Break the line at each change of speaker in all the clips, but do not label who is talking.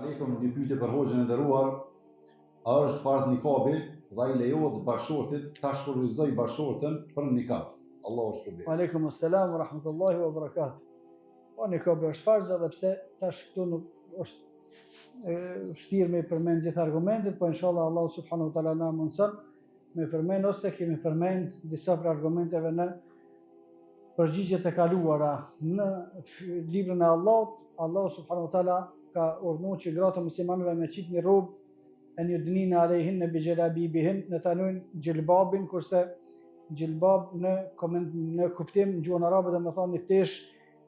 Aleikum, një pyetje për hoxhën e nderuar. A është farz nikabi dhe i lejohet bashortit ta shkurrizojë bashortën për nikah? Allahu shpërblet.
Aleikum assalam wa rahmatullahi wa barakatuh. Po nikabi është farz edhe pse tash këtu nuk është vështirë me përmend gjithë argumentet, po inshallah Allahu subhanahu wa taala na mundson me përmend ose kemi përmend disa për argumenteve në përgjigjet e kaluara në librin e Allahut. Allahu subhanahu wa taala ka urdhëruar që gratë muslimanëve me qit një rrobë e një dënin alejhin në bijelabibihin në tanojnë gjilbabin, kurse gjilbab në kuptim në gjuhën arabe dhe me thonë një tesh,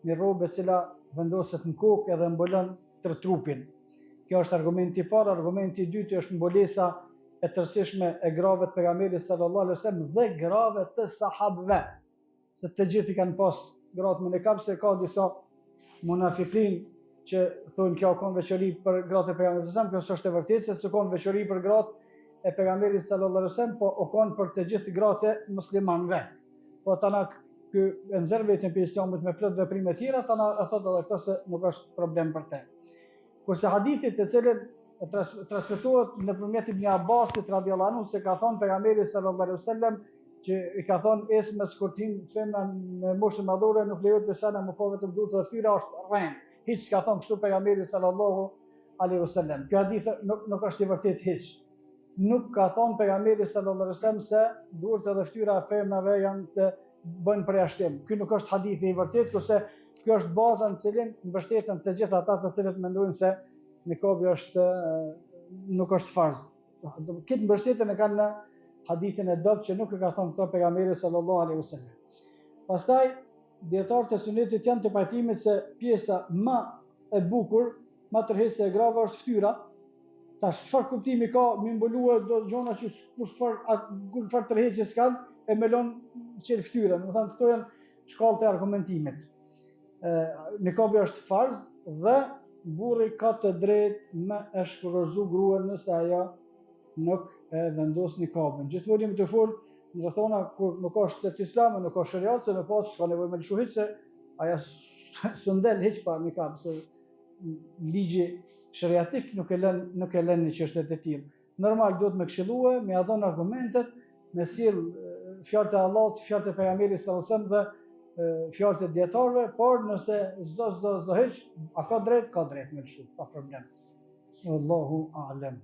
një rrobë e cila vendoset në kokë edhe mbulon tërë trupin. Kjo është argumenti i parë. Argumenti i dytë është mbulesa e tërësishme e grave të pejgamberit sallallahu alaihi wasallam dhe grave të sahabëve. Se të gjithë i kanë pas gratë me nikab, se ka disa munafikin që thonë kjo ka veçori për gratë e pejgamberit sallallahu alaihi wasallam, kjo është e vërtetë se s'ka veçori për gratë e pejgamberit sallallahu alaihi wasallam, po o kanë për të gjithë gratë e muslimanëve. Po tana ky e nxjerr vetëm për Islamit me plot veprime të tjera, tana e thotë edhe këtë se nuk është problem për te. Kurse hadithit të cilën transmetohet nëpërmjet Ibn Abbasit radhiyallahu anhu se ka thonë pejgamberi sallallahu alaihi wasallam që i ka thonë esme skurtin femna në moshën madhore nuk lejohet besana më po vetëm duhet të ftyra është rren. Hiç ka thonë kështu pejgamberi sallallahu alaihi wasallam. Ky hadith nuk është i vërtetë hiç. Nuk ka thonë pejgamberi sallallahu alaihi wasallam se duhet edhe ftyra e femnave janë të bëjnë përjashtim. Ky nuk është hadithi i vërtetë, kurse kjo është baza në cilin mbështeten të gjithë ata të cilët mendojnë se nikabi nuk është farz. Këtë mbështeten e kanë në hadithin e dobët që nuk e ka thonë këto pejgamberi sallallahu alaihi wasallam. Pastaj dietarët e sunetit janë të pajtimit se pjesa më e bukur, më tërheqëse e grave është fytyra. Tash çfarë kuptimi ka me mbuluar do gjona që kur far tërheqje s'kan e melon çel fytyrën. Do të thonë këto janë shkallët e argumentimit. Nikabi është farz dhe burri ka të drejtë me e shkurorzu gruan nëse ajo nuk e vendos nikabin. Gjithmonë jemi të fol në rrethona kur nuk është te Islami, nuk ka shariat, se më pas ka nevojë me lëshu hiç se ajo s'ndel hiç pa nikab, se ligji shariatik nuk e lën në çështjet e tilla. Normal duhet me këshillue, me ia dhënë argumentet, me sjell fjalët e Allahut, fjalët e pejgamberit sallallahu alajhi wasallam dhe fjalët e dietarëve, por nëse çdo hiç, a ka drejt me lëshu, pa problem. Wallahu a'lam.